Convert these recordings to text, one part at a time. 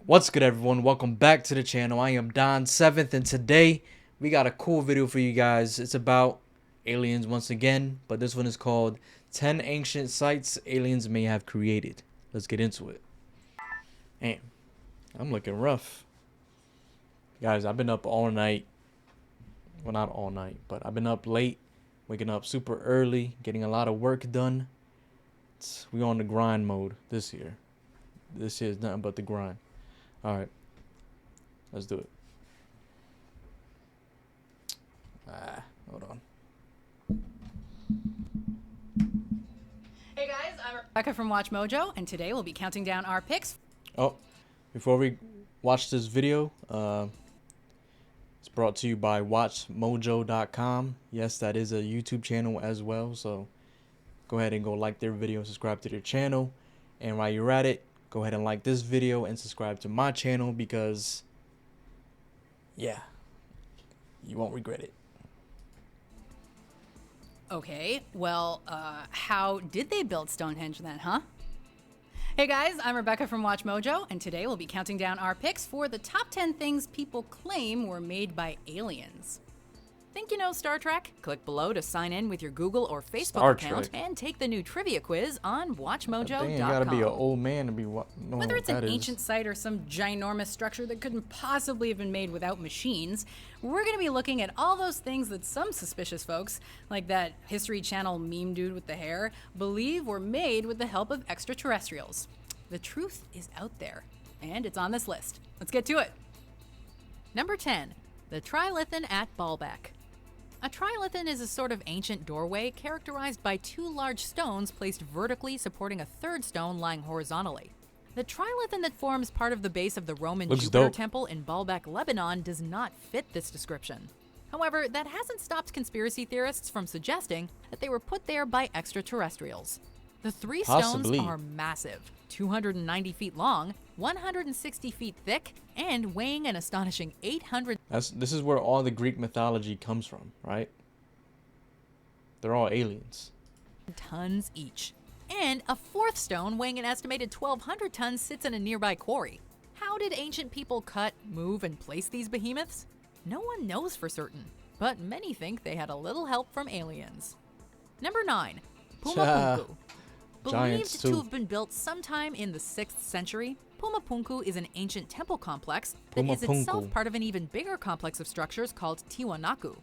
What's good, everyone? Welcome back to the channel. I am Don7th, and today we got a cool video for you guys. It's about aliens once again, but this one is called 10 Ancient Sites Aliens May Have Created. Let's get into it. Damn, I'm looking rough. Guys, I've been up all night. Well, not all night, but I've been up late, waking up super early, getting a lot of work done. We on the grind mode this year. This year is nothing but the grind. Alright, let's do it. Hold on. Hey guys, I'm Rebecca from Watch Mojo, and today we'll be counting down our picks. Oh, before we watch this video, it's brought to you by WatchMojo.com. Yes, that is a YouTube channel as well, so go ahead and go like their video, subscribe to their channel, and while you're at it, go ahead and like this video and subscribe to my channel because, yeah, you won't regret it. Okay, well, how did they build Stonehenge then, huh? Hey guys, I'm Rebecca from Watch Mojo, and today we'll be counting down our picks for the top 10 things people claim were made by aliens. Think you know Star Trek? Click below to sign in with your Google or Facebook account and take the new trivia quiz on WatchMojo.com. You gotta be an old man to be Whether it's an ancient site or some ginormous structure that couldn't possibly have been made without machines, we're gonna be looking at all those things that some suspicious folks, like that History Channel meme dude with the hair, believe were made with the help of extraterrestrials. The truth is out there, and it's on this list. Let's get to it. Number 10, the Trilethon at Balbeck. A trilithon is a sort of ancient doorway characterized by two large stones placed vertically supporting a third stone lying horizontally. The trilithon that forms part of the base of the Roman Jupiter Temple in Balbeck, Lebanon does not fit this description. However, that hasn't stopped conspiracy theorists from suggesting that they were put there by extraterrestrials. The three stones are massive, 290 feet long, 160 feet thick, and weighing an astonishing 800. This is where all the Greek mythology comes from, right? They're all aliens. Tons each. And a fourth stone weighing an estimated 1,200 tons sits in a nearby quarry. How did ancient people cut, move, and place these behemoths? No one knows for certain, but many think they had a little help from aliens. Number 9, Pumapunku. Believed to have been built sometime in the 6th century, Pumapunku is an ancient temple complex that is itself part of an even bigger complex of structures called Tiwanaku.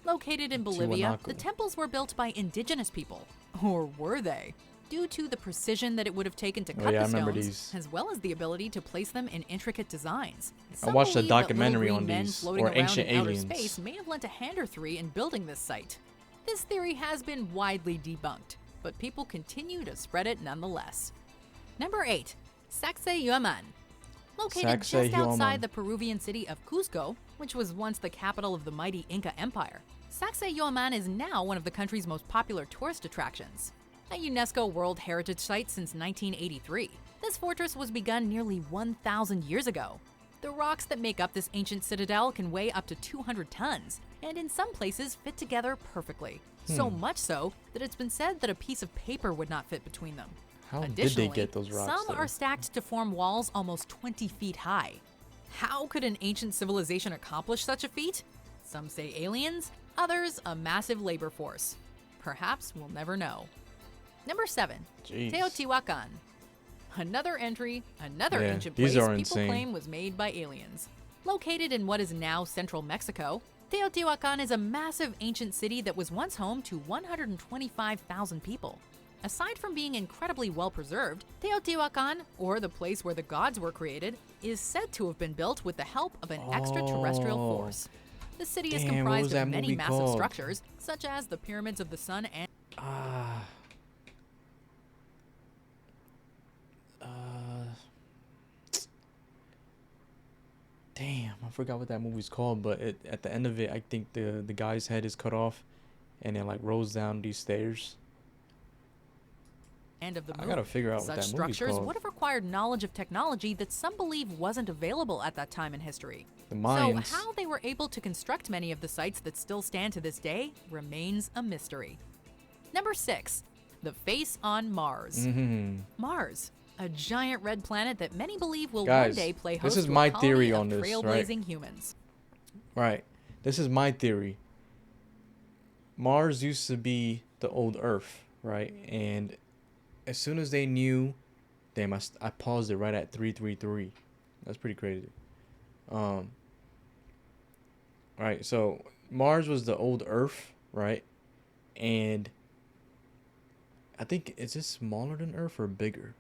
Located in Bolivia, the temples were built by indigenous people. Or were they? Due to the precision that it would have taken to cut the stones, as well as the ability to place them in intricate designs. I watched a documentary on these, or ancient aliens. Outer space may have lent a hand or three in building this site. This theory has been widely debunked, but people continue to spread it nonetheless. Number 8, Sacsayhuaman. Located just outside the Peruvian city of Cusco, which was once the capital of the mighty Inca Empire, Sacsayhuaman is now one of the country's most popular tourist attractions. A UNESCO World Heritage Site since 1983, this fortress was begun nearly 1,000 years ago. The rocks that make up this ancient citadel can weigh up to 200 tons, and in some places fit together perfectly. So much so that it's been said that a piece of paper would not fit between them. How did they get those rocks some are stacked to form walls almost 20 feet high. How could an ancient civilization accomplish such a feat? Some say aliens, others a massive labor force. Perhaps we'll never know. Number 7, Teotihuacan. Another entry, another ancient place people claim was made by aliens. Located in what is now central Mexico, Teotihuacan is a massive ancient city that was once home to 125,000 people. Aside from being incredibly well preserved, Teotihuacan, or the place where the gods were created, is said to have been built with the help of an extraterrestrial force. The city is comprised of many massive structures, such as the Pyramids of the Sun and damn, I forgot what that movie's called, but at the end of it, I think the guy's head is cut off, and it like rolls down these stairs. Of the moon. I gotta figure out what that movie's called. Such structures would have required knowledge of technology that some believe wasn't available at that time in history. The Mayans. So how they were able to construct many of the sites that still stand to this day remains a mystery. Number 6, the face on Mars. Mars. a giant red planet that many believe will Guys, one day play this host is to my a colony theory of on this, trailblazing humans. Right. This is my theory. Mars used to be the old Earth, right? And as soon as they knew, damn, I paused it right at 333. That's pretty crazy. Right. So Mars was the old Earth, right? And I think, is this smaller than Earth or bigger?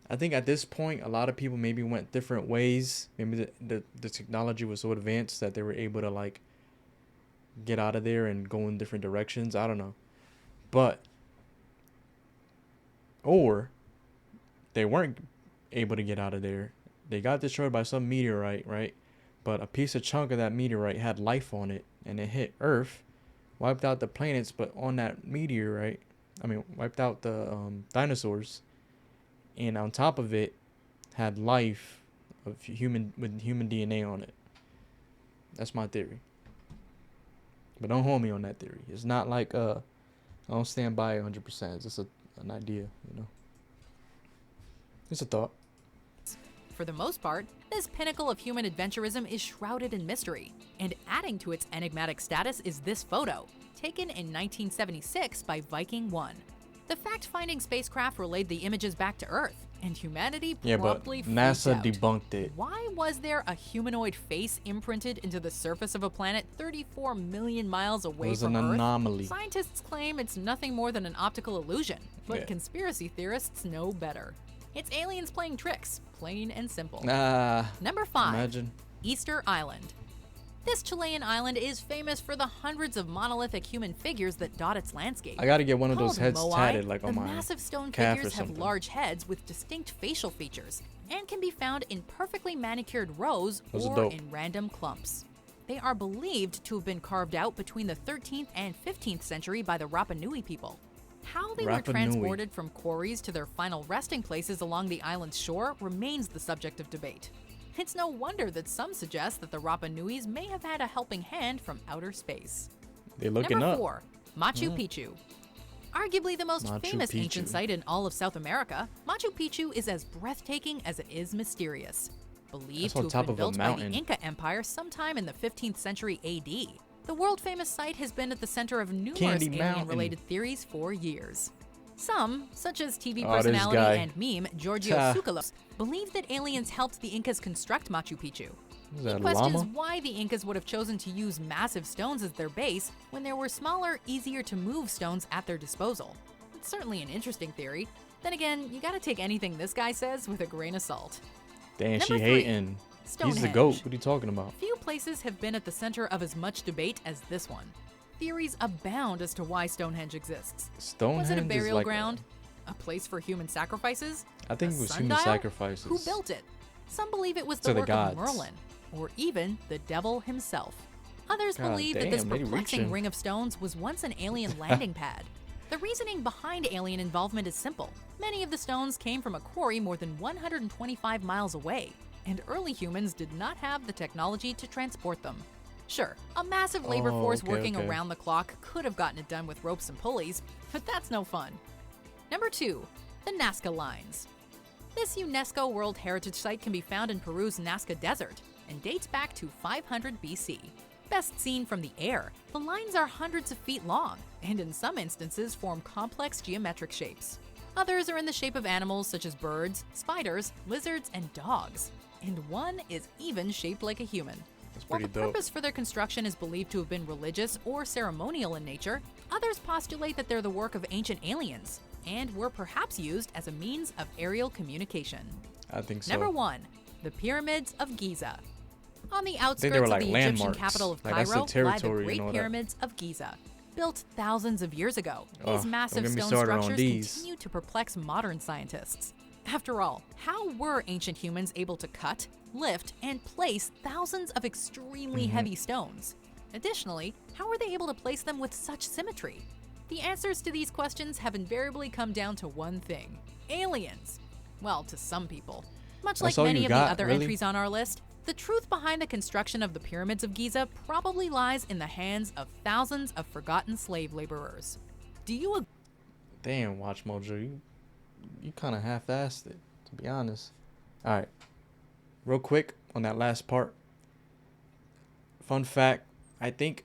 I think at this point, a lot of people maybe went different ways. Maybe the technology was so advanced that they were able to like get out of there and go in different directions. I don't know. But, or they weren't able to get out of there. They got destroyed by some meteorite, right? But a piece of chunk of that meteorite had life on it, and it hit Earth, wiped out the planets, but on that meteorite, wiped out the dinosaurs, and on top of it, had life of human with human DNA on it. That's my theory. But don't hold me on that theory. It's not like I don't stand by it 100%. It's just an idea, you know. It's a thought. For the most part, this pinnacle of human adventurism is shrouded in mystery, and adding to its enigmatic status is this photo, taken in 1976 by Viking 1. The fact-finding spacecraft relayed the images back to Earth, and humanity promptly freaked NASA out. debunked it. Why was there a humanoid face imprinted into the surface of a planet 34 million miles away from Earth? It was an anomaly. Scientists claim it's nothing more than an optical illusion, but conspiracy theorists know better. It's aliens playing tricks, plain and simple. Number 5, imagine. Easter Island. This Chilean island is famous for the hundreds of monolithic human figures that dot its landscape. I gotta get one of those Called heads moai, tatted like on the my massive stone calf or figures have something. large heads with distinct facial features and can be found in perfectly manicured rows Those are or dope. in random clumps. They are believed to have been carved out between the 13th and 15th century by the Rapa Nui people. How they were Rapa Nui. transported from quarries to their final resting places along the island's shore remains the subject of debate. It's no wonder that some suggest that the Rapa Nuis may have had a helping hand from outer space. They're looking Number up. 4, Machu Picchu. Arguably the most Machu famous Picchu. ancient site in all of South America, Machu Picchu is as breathtaking as it is mysterious. Believed on to top have been of a built by the mountain. Inca Empire sometime in the 15th century AD, the world-famous site has been at the center of numerous Candy Mountain. alien-related theories for years. Some, such as TV Oh, this personality guy. and meme Giorgio Ta. Tsoukalos, believe that aliens helped the Incas construct Machu Picchu. Is He that a questions llama? why the Incas would have chosen to use massive stones as their base when there were smaller, easier to move stones at their disposal. It's certainly an interesting theory. Then again, you gotta take anything this guy says with a grain of salt. Damn, she Number 3, hating. He's the Stonehenge. GOAT. What are you talking about? Few places have been at the center of as much debate as this one. Theories abound as to why Stonehenge exists. Stonehenge Was it a is burial like ground? A place for human sacrifices? I think A it was sundial? human sacrifices. Who built it? Some believe it was To the the work of gods. Merlin, or even the devil himself. Others God believe that this damn, they perplexing reaching. ring of stones was once an alien landing pad. The reasoning behind alien involvement is simple. Many of the stones came from a quarry more than 125 miles away, and early humans did not have the technology to transport them. Sure, a massive labor Oh, force okay, working okay. around the clock could have gotten it done with ropes and pulleys, but that's no fun. Number 2, the Nazca Lines. This UNESCO World Heritage Site can be found in Peru's Nazca Desert and dates back to 500 BC. Best seen from the air, the lines are hundreds of feet long and in some instances form complex geometric shapes. Others are in the shape of animals such as birds, spiders, lizards, and dogs. And one is even shaped like a human. That's While pretty the dope. purpose for their construction is believed to have been religious or ceremonial in nature, others postulate that they're the work of ancient aliens and were perhaps used as a means of aerial communication. I think so. Number 1, the Pyramids of Giza. On the they outskirts were of like the Egyptian landmarks. capital of Like, that's the Cairo lie the territory and Great all that. Pyramids of Giza. Built thousands of years ago, Oh, these don't massive get me stone started on structures these. continue to perplex modern scientists. After all, how were ancient humans able to cut, lift, and place thousands of extremely Mm-hmm. heavy stones? Additionally, how were they able to place them with such symmetry? The answers to these questions have invariably come down to one thing: aliens. Well, to some people. Much like all many you of got, the other really? entries on our list, the truth behind the construction of the Pyramids of Giza probably lies in the hands of thousands of forgotten slave laborers. Do you agree? Damn, Watch Mojo, you kind of half-assed it, to be honest. All right, real quick on that last part. Fun fact, I think,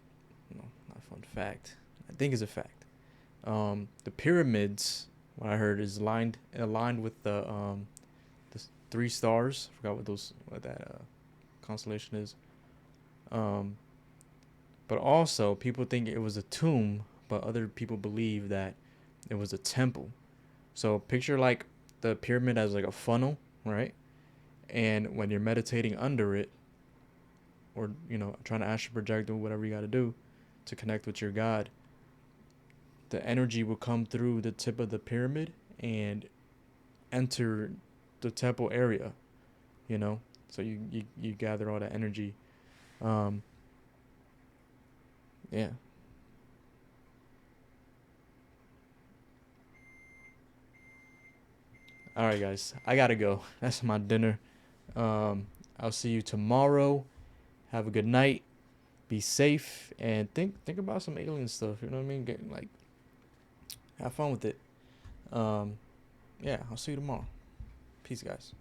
no, not fun fact. I think it's a fact. The pyramids, what I heard, is aligned with the three stars. I forgot what that constellation is. Um, but also people think it was a tomb, but other people believe that it was a temple. So picture like the pyramid as like a funnel, right? And when you're meditating under it, or trying to astral project or whatever you got to do to connect with your God, the energy will come through the tip of the pyramid and enter the temple area. So you gather all that energy. um yeah. All right, guys, I gotta go. That's my dinner. I'll see you tomorrow. Have a good night. Be safe and think about some alien stuff. You know what I mean? Have fun with it. um yeah, I'll see you tomorrow. Peace, guys.